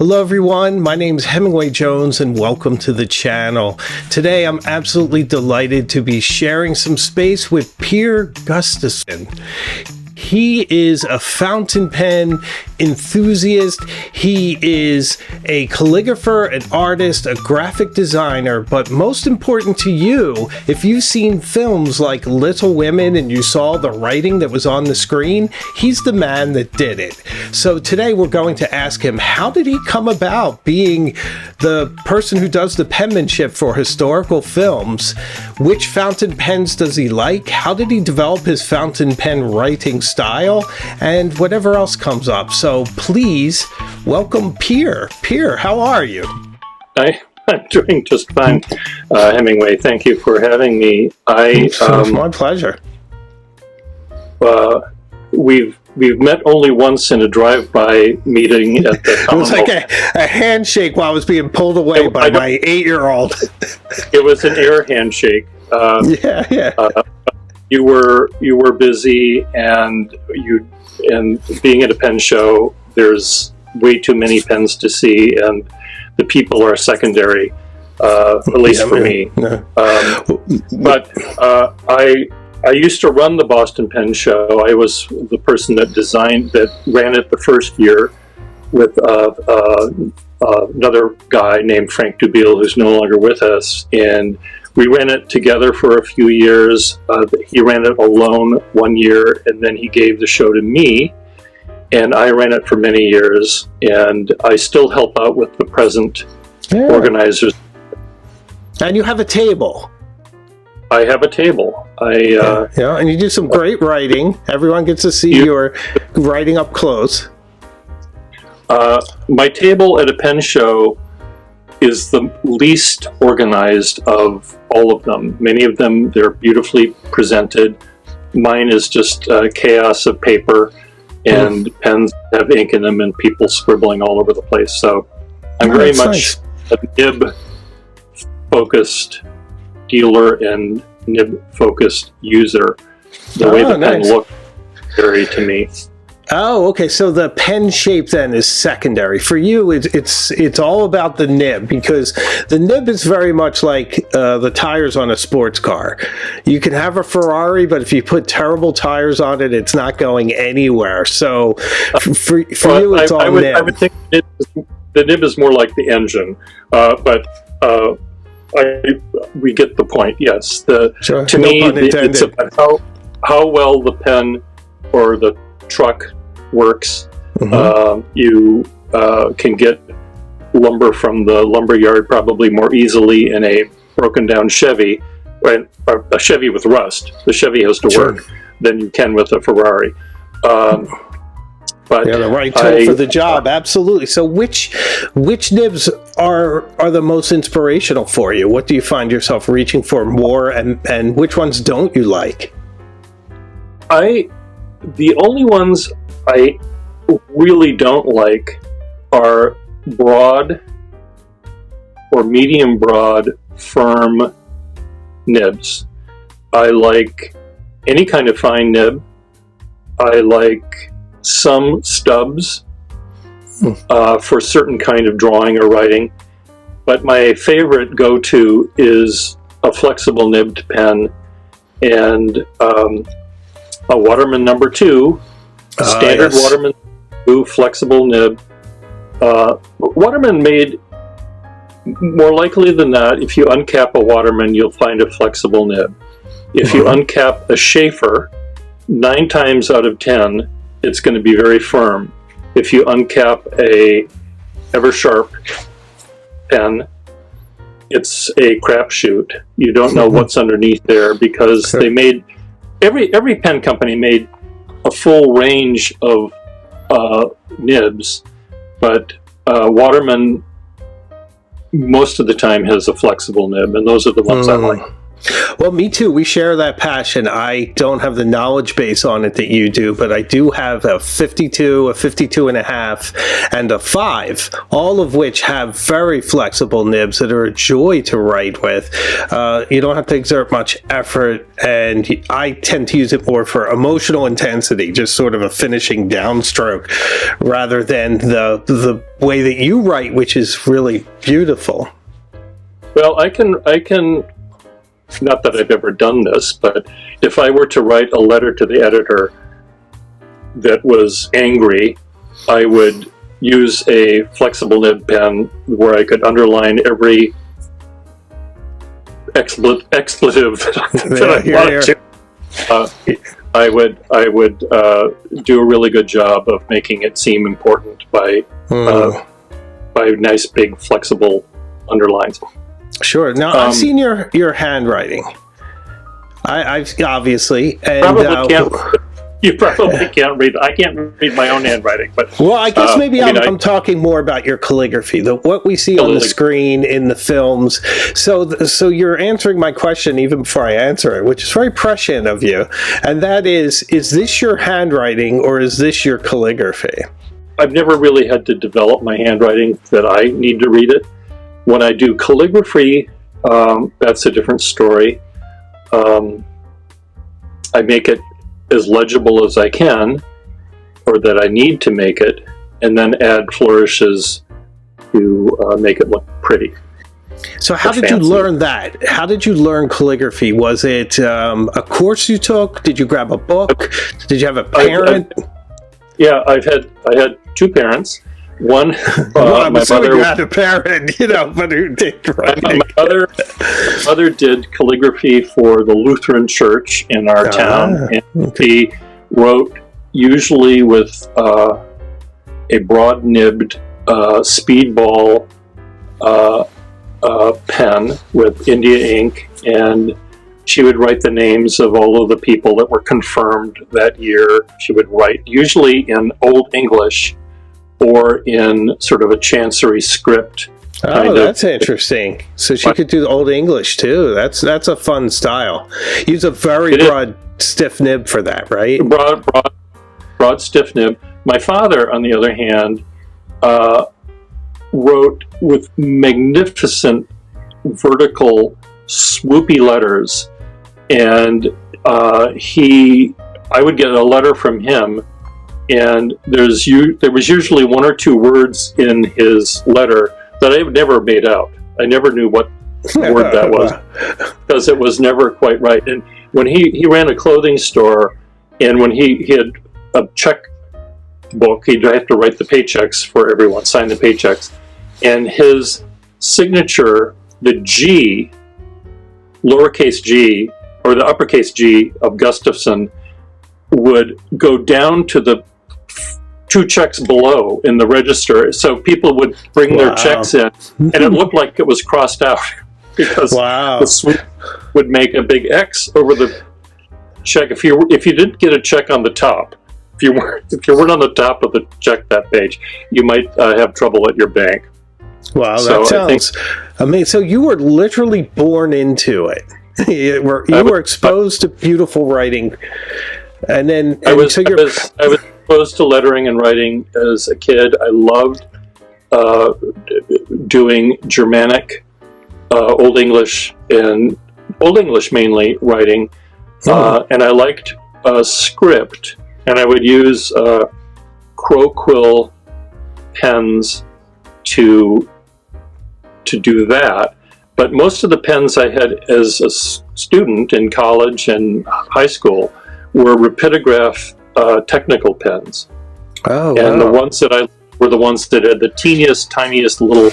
Hello everyone, my name is Hemingway Jones and welcome to the channel. Today I'm absolutely delighted to be sharing some space with Pier Gustafson. He is a fountain pen enthusiast. He is a calligrapher, an artist, a graphic designer, but most important to you, if you've seen films like Little Women and you saw the writing that was on the screen, he's the man that did it. So today we're going to ask him, how did he come about being the person who does the penmanship for historical films? Which fountain pens does he like? How did he develop his fountain pen writing style? And whatever else comes up. So please welcome Pier. Pier, how are you? I'm doing just fine, Hemingway. Thank you for having me. It's my pleasure. We've met only once in a drive-by meeting at the It was like a handshake while I was being pulled away by my 8-year-old. It was an air handshake. Yeah. You were busy, and being at a pen show, there's way too many pens to see, and the people are secondary, at least for me. No. But I used to run the Boston Pen Show. I was the person that ran it the first year with another guy named Frank Dubiel, who's no longer with us, and we ran it together for a few years. He ran it alone one year, and then he gave the show to me, and I ran it for many years, and I still help out with the present organizers. And you have a table. I have a table. And you do some great writing. Everyone gets to see your writing up close. My table at a pen show is the least organized of all of them. Many of them, they're beautifully presented. Mine is just chaos of paper and pens have ink in them and people scribbling all over the place. So I'm very much a nib-focused dealer and nib-focused user. The way the pen looks very to me. Oh, okay. So the pen shape then is secondary for you. It's all about the nib, because the nib is very much like the tires on a sports car. You can have a Ferrari, but if you put terrible tires on it, it's not going anywhere. So for you, it's all nib. I would think the nib is more like the engine, but we get the point. Yes, to me, it's about how well the pen or the truck works. You can get lumber from the lumber yard probably more easily in a broken down Chevy, a Chevy with rust. The Chevy has to work than you can with a Ferrari. But the right tool for the job, absolutely. So which nibs are the most inspirational for you? What do you find yourself reaching for more, and which ones don't you like? The only ones I really don't like are broad or medium broad firm nibs. I like any kind of fine nib. I like some stubs for certain kind of drawing or writing. But my favorite go-to is a flexible nibbed pen and a Waterman number 2, standard Waterman 2 flexible nib. Waterman made, more likely than not, if you uncap a Waterman, you'll find a flexible nib. If you uncap a Schaefer, 9 times out of 10, it's going to be very firm. If you uncap a Eversharp pen, it's a crapshoot. You don't know what's underneath there, because they made every pen company made a full range of nibs, but Waterman most of the time has a flexible nib, and those are the ones I like. Well, me too. We share that passion. I don't have the knowledge base on it that you do, but I do have a 52, a 52 and a half, and a 5, all of which have very flexible nibs that are a joy to write with. You don't have to exert much effort, and I tend to use it more for emotional intensity, just sort of a finishing downstroke, rather than the way that you write, which is really beautiful. Well, I can. Not that I've ever done this, but if I were to write a letter to the editor that was angry, I would use a flexible nib pen where I could underline every expletive that I wanted to. I would do a really good job of making it seem important by nice big flexible underlines. Sure. Now, I've seen your handwriting. I've obviously, and you probably can't read. I can't read my own handwriting, but well, I guess maybe I'm talking more about your calligraphy, what we see on the screen in the films. So you're answering my question even before I answer it, which is very prescient of you, and that is this your handwriting or is this your calligraphy? I've never really had to develop my handwriting that I need to read it. When I do calligraphy, that's a different story. I make it as legible as I can, or that I need to make it, and then add flourishes to make it look pretty. So how did you learn that? How did you learn calligraphy? Was it a course you took? Did you grab a book? Did you have a parent? I had 2 parents. One, I'm assuming you had a parent, but who did writing. My mother did calligraphy for the Lutheran church in our town, and she wrote usually with a broad-nibbed speedball pen with India ink, and she would write the names of all of the people that were confirmed that year. She would write usually in Old English, or in sort of a chancery script. Oh, that's interesting. So she could do the Old English too. That's a fun style. Use a very broad, stiff nib for that, right? Broad, stiff nib. My father, on the other hand, wrote with magnificent vertical, swoopy letters, and I would get a letter from him. And there was usually 1 or 2 words in his letter that I never made out. I never knew what word that was because it was never quite right. And when he ran a clothing store, and when he had a check book, he'd have to write the paychecks for everyone, sign the paychecks. And his signature, the G, lowercase g, or the uppercase G of Gustafson, would go down to the 2 checks below in the register, so people would bring their checks in, and it looked like it was crossed out because the swoop would make a big X over the check. If you didn't get a check on the top, if you weren't on the top of the check that page, you might have trouble at your bank. Wow, that sounds amazing. So you were literally born into it. You were exposed to beautiful writing, and then I was exposed to lettering and writing as a kid. I loved doing Germanic, Old English, and Old English mainly writing, and I liked script, and I would use crow quill pens to do that. But most of the pens I had as a student in college and high school were rapidograph technical pens. And the ones that I were the ones that had the tiniest little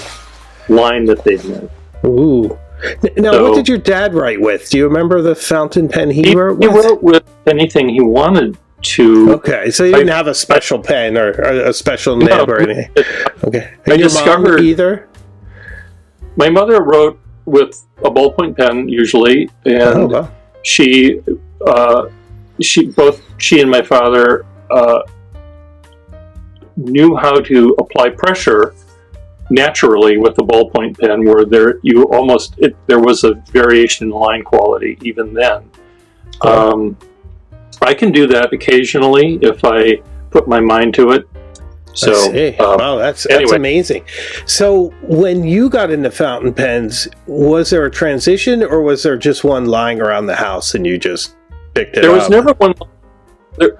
line that they made. Ooh. Now, what did your dad write with? Do you remember the fountain pen he wrote with? He wrote with anything he wanted to. Okay, so you didn't have a special pen or a special nib or anything. Okay. And your mom either? My mother wrote with a ballpoint pen usually, and she and my father knew how to apply pressure naturally with the ballpoint pen, where there was a variation in line quality even then. I can do that occasionally if I put my mind to it. So, wow, that's amazing. So when you got into fountain pens, was there a transition, or was there just one lying around the house and you just picked it up? There was never one.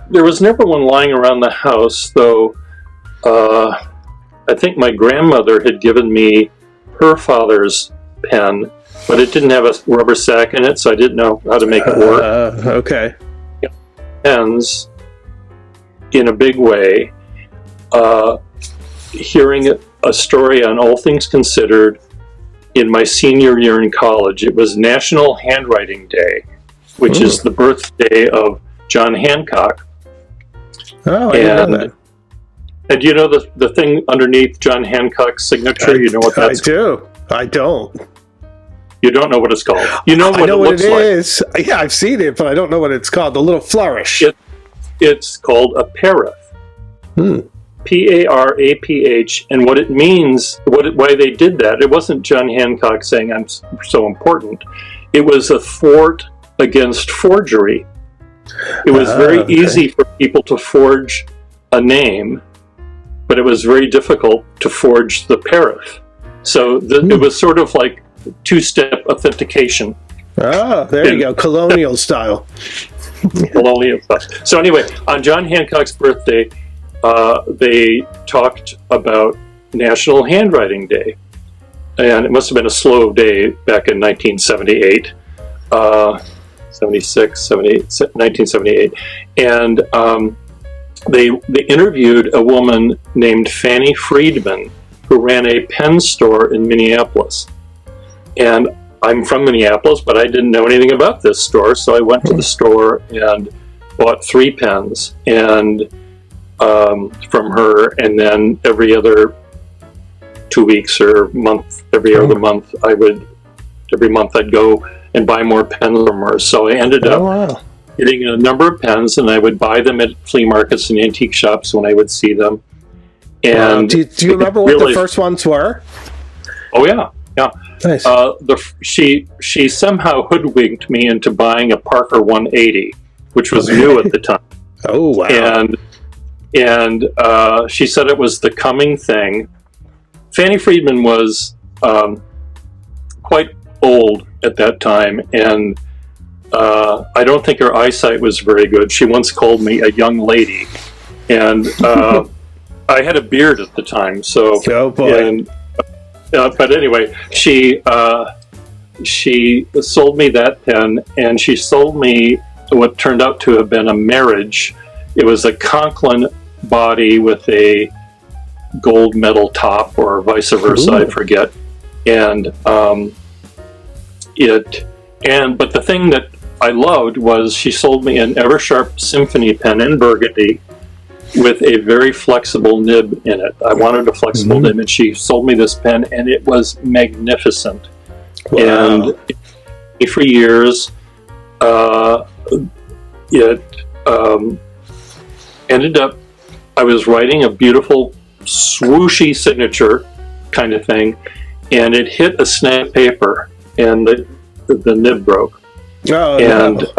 There was never one lying around the house, though. I think my grandmother had given me her father's pen, but it didn't have a rubber sack in it, so I didn't know how to make it work. Okay. Pens in a big way. Hearing a story on All Things Considered in my senior year in college. It was National Handwriting Day, which is the birthday of John Hancock. Oh, I didn't know that. And you know the thing underneath John Hancock's signature? You know what that's called? I don't. You don't know what it's called? You know what I know it looks what it like? is. Yeah, I've seen it, but I don't know what it's called. The little flourish. It's called a paraph. Paraph, and what it means, why they did that, it wasn't John Hancock saying I'm so important. It was a thwart against forgery. It was very easy for people to forge a name, but it was very difficult to forge the paraph. So it was sort of like two-step authentication. Oh, there you go, colonial style. Colonial style. So anyway, on John Hancock's birthday, they talked about National Handwriting Day, and it must have been a slow day back in 1978, 1978, and they interviewed a woman named Fanny Friedman, who ran a pen store in Minneapolis. And I'm from Minneapolis, but I didn't know anything about this store, so I went to the store and bought 3 pens and from her, and then every other 2 weeks or month, every other month, every month I'd go and buy more pens from her. So I ended up getting a number of pens, and I would buy them at flea markets and antique shops when I would see them. And do you remember what the first ones were? Oh yeah. Nice. She somehow hoodwinked me into buying a Parker 180, which was new at the time. Oh wow! And she said it was the coming thing. Fanny Friedman was quite old at that time, and I don't think her eyesight was very good. She once called me a young lady, and I had a beard at the time. So, oh boy. But anyway, she sold me that pen, and she sold me what turned out to have been a marriage. It was a Conklin body with a gold medal top, or vice versa. Ooh. I forget. But the thing that I loved was she sold me an Eversharp Symphony pen in burgundy with a very flexible nib in it. I wanted a flexible nib, and she sold me this pen, and it was magnificent. Wow. And for years, it ended up, I was writing a beautiful swooshy signature kind of thing, and it hit a snap of paper, and the nib broke. Oh, and no.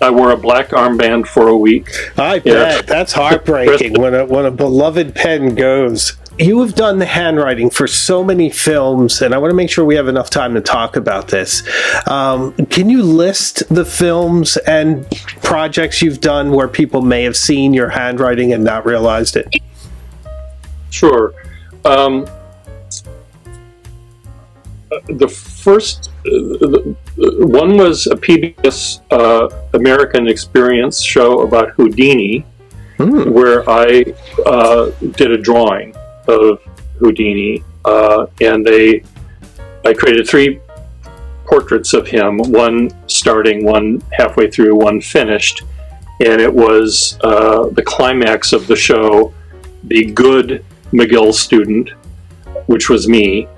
I wore a black armband for a week. I bet. That's heartbreaking when a beloved pen goes. You have done the handwriting for so many films, and I want to make sure we have enough time to talk about this. Can you list the films and projects you've done where people may have seen your handwriting and not realized it? Sure. The first one was a PBS American Experience show about Houdini, where I did a drawing of Houdini, and I created 3 portraits of him, one starting, one halfway through, one finished, and it was the climax of the show, the good McGill student, which was me,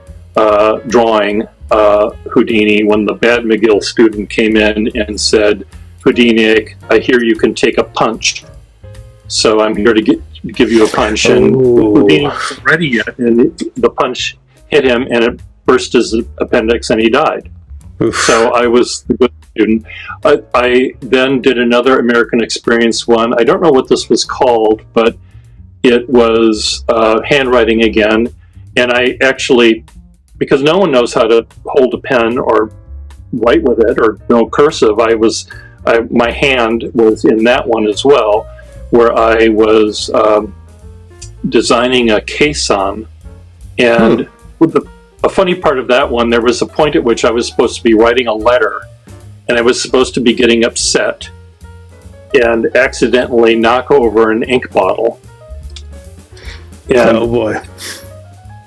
drawing Houdini, when the bad McGill student came in and said, "Houdini, I hear you can take a punch, so I'm here to give you a punch, and Houdini wasn't ready yet, and the punch hit him, and it burst his appendix, and he died. Oof. So I was the good student. I then did another American Experience one. I don't know what this was called, but it was handwriting again. And I actually, because no one knows how to hold a pen or write with it or no cursive, my hand was in that one as well, where I was designing a caisson. And a funny part of that one, there was a point at which I was supposed to be writing a letter, and I was supposed to be getting upset and accidentally knock over an ink bottle. And oh boy.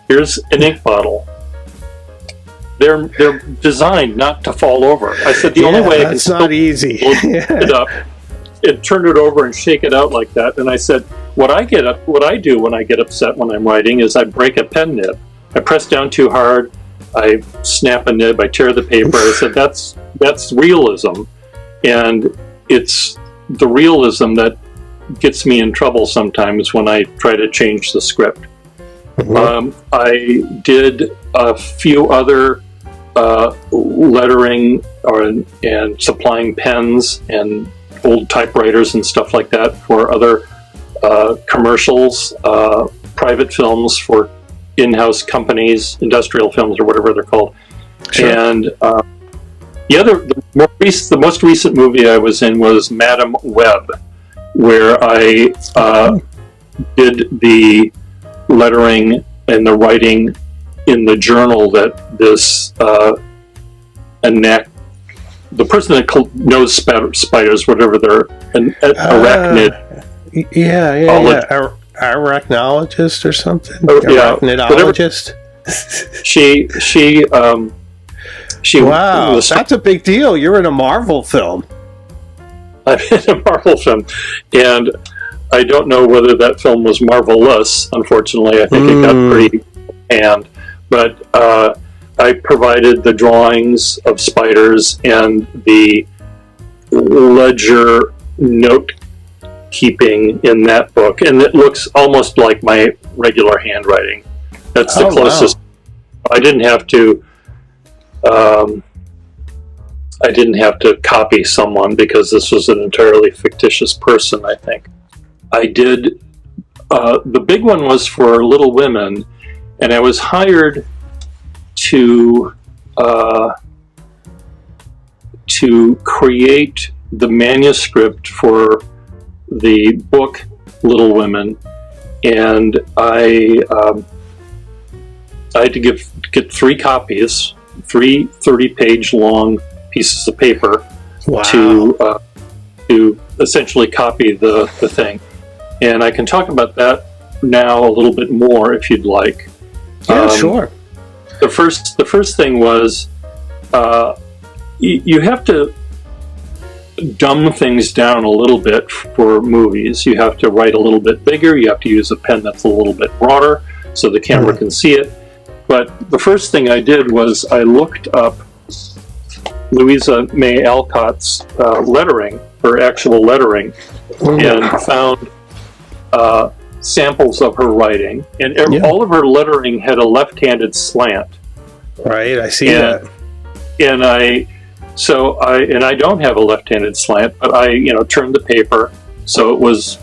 Here's an ink bottle. They're designed not to fall over. I said the only way I can that's not easy. it up and turn it over and shake it out like that. And I said, what I do when I get upset when I'm writing is I break a pen nib. I press down too hard, I snap a nib, I tear the paper. I said that's realism, and it's the realism that gets me in trouble sometimes when I try to change the script. I did a few other lettering and supplying pens and old typewriters and stuff like that for other commercials, private films for in-house companies, industrial films or whatever they're called. Sure. And the most recent movie I was in was Madam Web, where I did the lettering and the writing in the journal that this the person that knows spiders, whatever they're an arachnid. Arachnologist or something. Arachnidologist. She. Wow, that's a big deal. You're in a Marvel film. I'm in a Marvel film, and I don't know whether that film was marvelous. Unfortunately, I think it got pretty panned. But I provided the drawings of spiders and the ledger note keeping in that book, and it looks almost like my regular handwriting. That's the closest. Wow. I didn't have to copy someone because this was an entirely fictitious person, I think. I did the big one was for Little Women, and I was hired to create the manuscript for the book Little Women, and I had to get 3 copies, 3 30-page long pieces of paper. Wow. to essentially copy the thing. And I can talk about that now a little bit more if you'd like. Yeah, sure. The first thing was you have to dumb things down a little bit for movies. You have to write a little bit bigger. You have to use a pen that's a little bit broader so the camera can see it. But the first thing I did was I looked up Louisa May Alcott's lettering, her actual lettering, and found samples of her writing. And all of her lettering had a left-handed slant. Right, I see that. And I don't have a left-handed slant, but I turned the paper so it was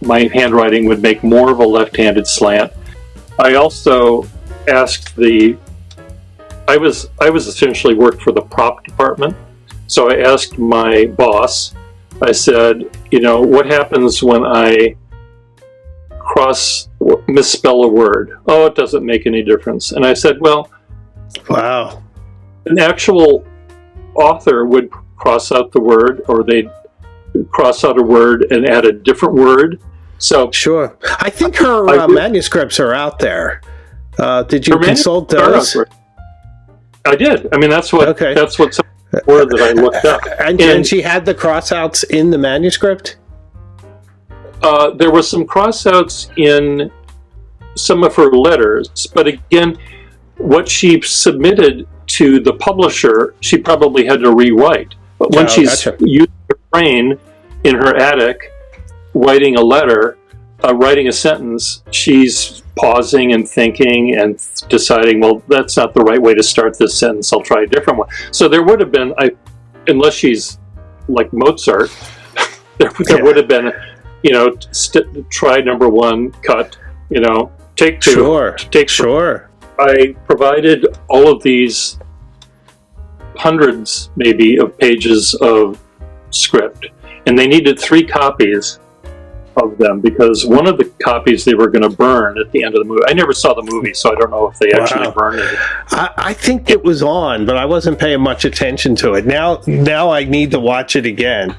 my handwriting would make more of a left-handed slant. I also asked I was essentially worked for the prop department, so I asked my boss. I said, what happens when I misspell a word? Oh, it doesn't make any difference. And I said, well, wow. An actual author would cross out the word, or they'd cross out a word and add a different word. So sure. I think her manuscripts are out there. Did you consult those? I did. I mean, that's what some word that I looked up. And she had the crossouts in the manuscript? There were some crossouts in some of her letters, but again, what she submitted to the publisher, she probably had to rewrite. But when she's using her brain in her attic, writing a letter, writing a sentence, she's pausing and thinking and deciding, well, that's not the right way to start this sentence. I'll try a different one. So there would have been, unless she's like Mozart, there would have been, try number one, cut, take two. Sure. Sure. I provided all of these hundreds, maybe, of pages of script, and they needed 3 copies of them because one of the copies they were going to burn at the end of the movie. I never saw the movie, so I don't know if they actually burned it. I think it was on, but I wasn't paying much attention to it. Now I need to watch it again.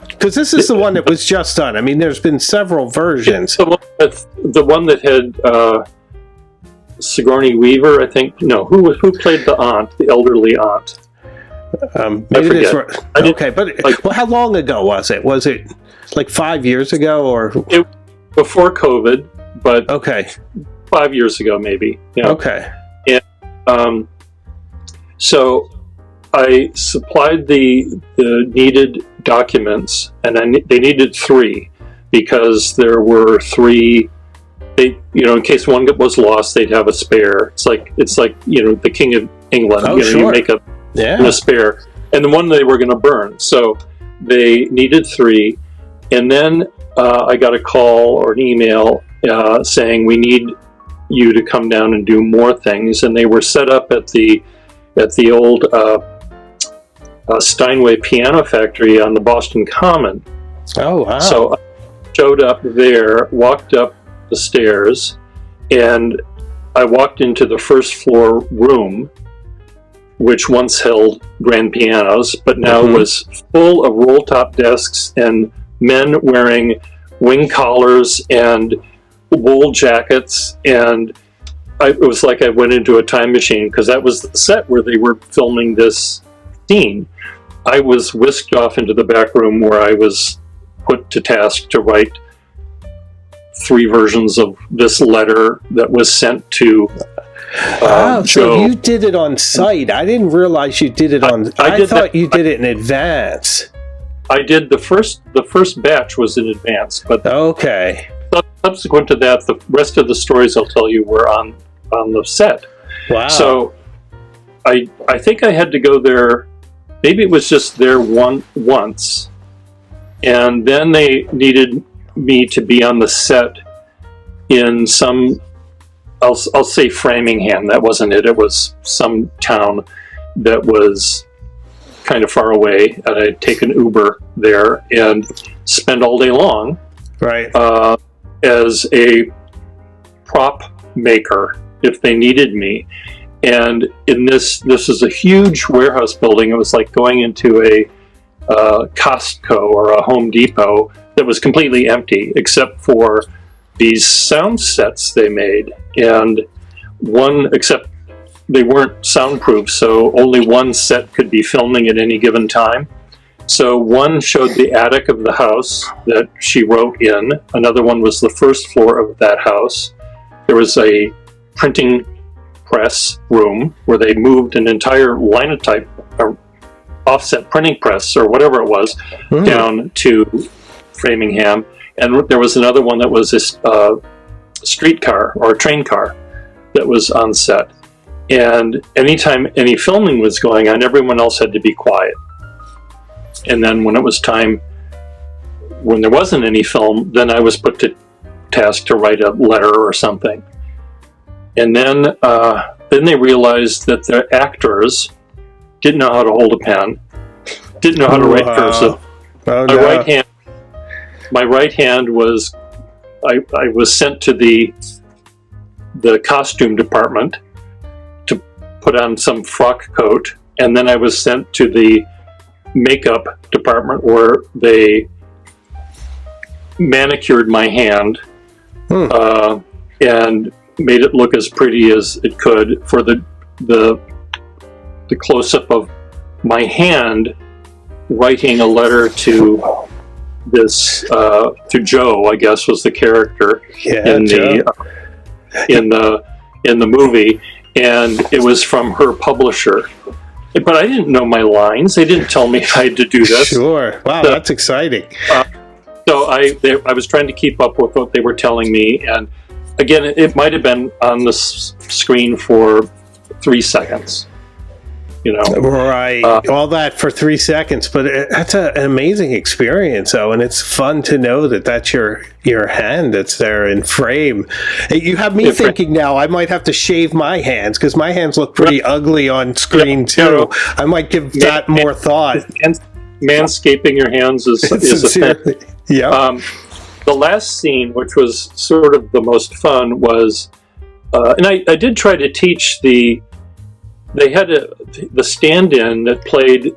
Because this is the one that was just done. I mean, there's been several versions. The one that had Sigourney Weaver, I think. No, who played the aunt, the elderly aunt? Maybe it is right. Okay, but well, how long ago was it? Was it like 5 years ago, or before COVID? But okay, 5 years ago, maybe. Yeah. Okay. And so I supplied the needed documents, and they needed 3 because there were 3. They, in case one was lost, they'd have a spare. It's like the King of England. Oh, sure. You make a spare, and the one they were going to burn. So they needed 3, and then I got a call or an email saying we need you to come down and do more things, and they were set up at the old Steinway Piano Factory on the Boston Common. Oh, wow. So I showed up there, walked up the stairs, and I walked into the first floor room, which once held grand pianos, but now was full of roll-top desks and men wearing wing collars and wool jackets, and it was like I went into a time machine because that was the set where they were filming this scene. I was whisked off into the back room where I was put to task to write 3 versions of this letter that was sent to so Joe. you did it on site. I didn't realize you did it on. I thought you did it in advance. I did the first batch was in advance, but okay. Subsequent to that, the rest of the stories I'll tell you were on the set. Wow. So I think I had to go there. Maybe it was just there once, and then they needed me to be on the set in some. I'll say Framingham. That wasn't it. It was some town that was kind of far away, and I'd take an Uber there and spend all day long, right, as a prop maker if they needed me. And in this is a huge warehouse building. It was like going into a Costco or a Home Depot that was completely empty except for these sound sets they made, and except they weren't soundproof, so only one set could be filming at any given time. So one showed the attic of the house that she wrote in. Another one was the first floor of that house. There was a printing press room where they moved an entire linotype or offset printing press or whatever it was down to Framingham. And there was another one that was this streetcar or a train car that was on set. And anytime any filming was going on, everyone else had to be quiet. And then when it was time, when there wasn't any film, then I was put to task to write a letter or something. And then they realized that the actors didn't know how to hold a pen, didn't know how to write cursive. Oh, no. My right hand was, I was sent to the costume department to put on some frock coat, and then I was sent to the makeup department where they manicured my hand and made it look as pretty as it could for the close-up of my hand writing a letter to this to Joe, I guess was the character in the movie, and it was from her publisher. But I didn't know my lines. They didn't tell me I had to do this. Sure. Wow, that's exciting. So I was trying to keep up with what they were telling me, and again, it might have been on the screen for 3 seconds. Right, all that for 3 seconds, but that's an amazing experience, though, and it's fun to know that that's your hand that's there in frame. You have me thinking now I might have to shave my hands, because my hands look pretty ugly on screen too. I might give that more thought. Manscaping your hands is a thing. Yeah. The last scene, which was sort of the most fun, was, and I did try to teach they had the stand-in that played,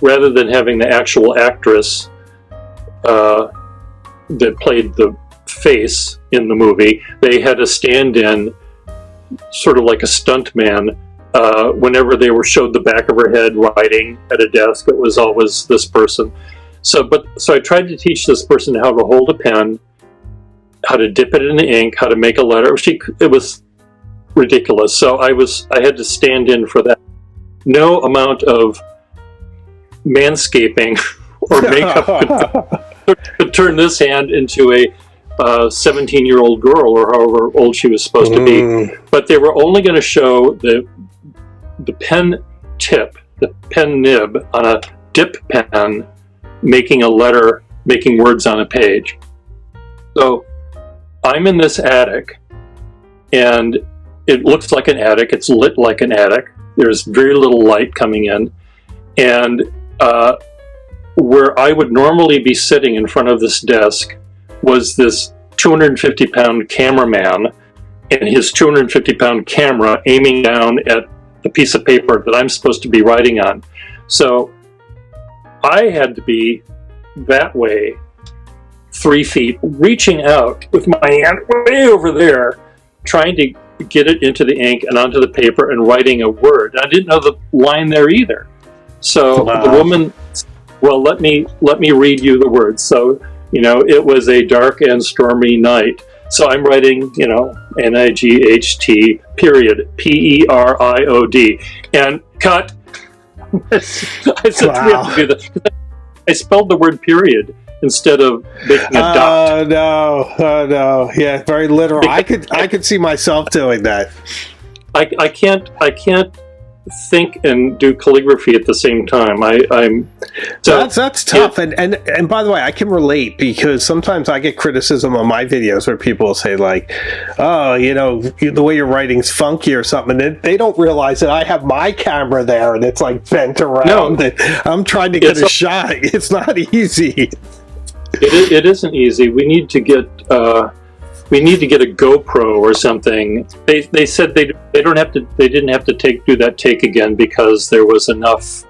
rather than having the actual actress that played the face in the movie, they had a stand-in, sort of like a stuntman. Whenever they showed the back of her head writing at a desk, it was always this person. So I tried to teach this person how to hold a pen, how to dip it in the ink, how to make a letter. It was ridiculous. So I had to stand in for that. No amount of manscaping or makeup could turn this hand into a 17-year-old girl, or however old she was supposed to be. But they were only going to show the pen tip, the pen nib on a dip pen, making a letter, making words on a page. So I'm in this attic, and it looks like an attic. It's lit like an attic. There's very little light coming in. And where I would normally be sitting in front of this desk was this 250-pound cameraman and his 250-pound camera aiming down at the piece of paper that I'm supposed to be writing on. So I had to be that way, 3 feet, reaching out with my hand way over there, trying to get it into the ink and onto the paper and writing a word. I didn't know the line there either. So the woman, well, let me read you the words. So, it was a dark and stormy night. So I'm writing, NIGHT, period, PERIOD, and cut. I said, we have to do that. I spelled the word period instead of making a dot. Oh no! Yeah, very literal. I could see myself doing that. I can't think and do calligraphy at the same time. That's tough. And by the way, I can relate, because sometimes I get criticism on my videos where people say like, oh, the way you're writing's funky or something, and they don't realize that I have my camera there and it's like bent around. No, I'm trying to get a shot. It's not easy. It isn't easy. We need to get a GoPro or something. They said they didn't have to do that take again, because there was enough.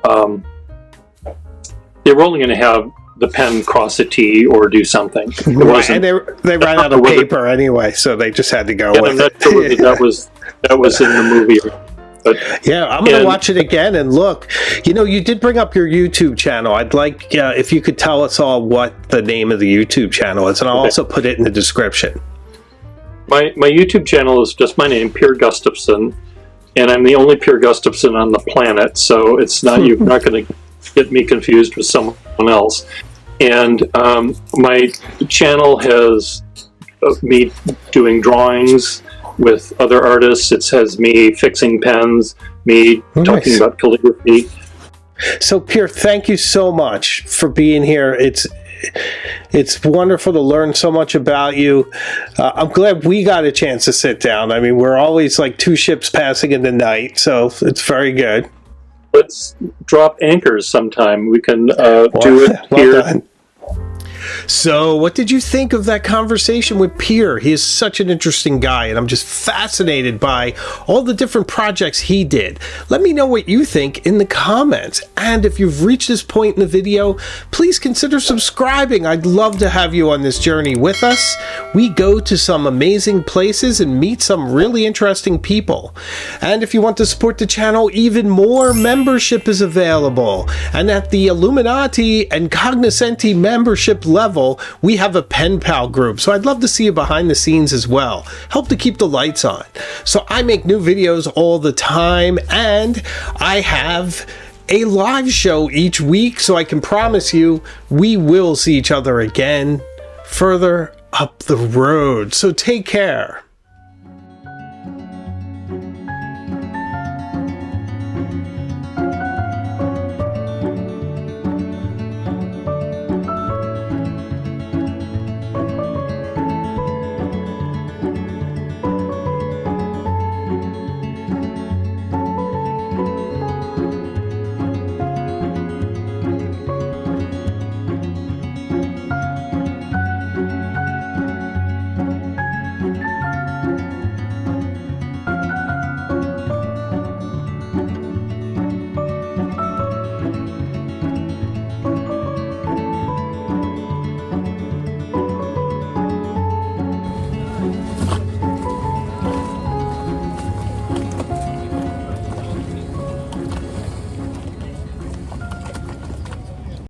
They were only going to have the pen cross a T or do something. Right, and they ran out of paper anyway, so they just had to go with I'm not sure it. that was in the movie. But, yeah, I'm going to watch it again and look. You did bring up your YouTube channel. I'd like if you could tell us all what the name of the YouTube channel is, and I'll also put it in the description. My YouTube channel is just my name, Pier Gustafson, and I'm the only Pier Gustafson on the planet, so it's not you're not going to get me confused with someone else. And my channel has me doing drawings with other artists. It has me fixing pens, me talking about calligraphy. So, Pier, thank you so much for being here. It's wonderful to learn so much about you. I'm glad we got a chance to sit down. I mean, we're always like two ships passing in the night, so it's very good. Let's drop anchors sometime. We can do it here. Done. So, what did you think of that conversation with Pier? He is such an interesting guy, and I'm just fascinated by all the different projects he did. Let me know what you think in the comments. And if you've reached this point in the video, please consider subscribing. I'd love to have you on this journey with us. We go to some amazing places and meet some really interesting people. And if you want to support the channel even more, membership is available. And at the Illuminati and Cognoscenti membership level, we have a pen pal group, so I'd love to see you behind the scenes as well. Help to keep the lights on. So I make new videos all the time, and I have a live show each week, so I can promise you we will see each other again further up the road. So take care.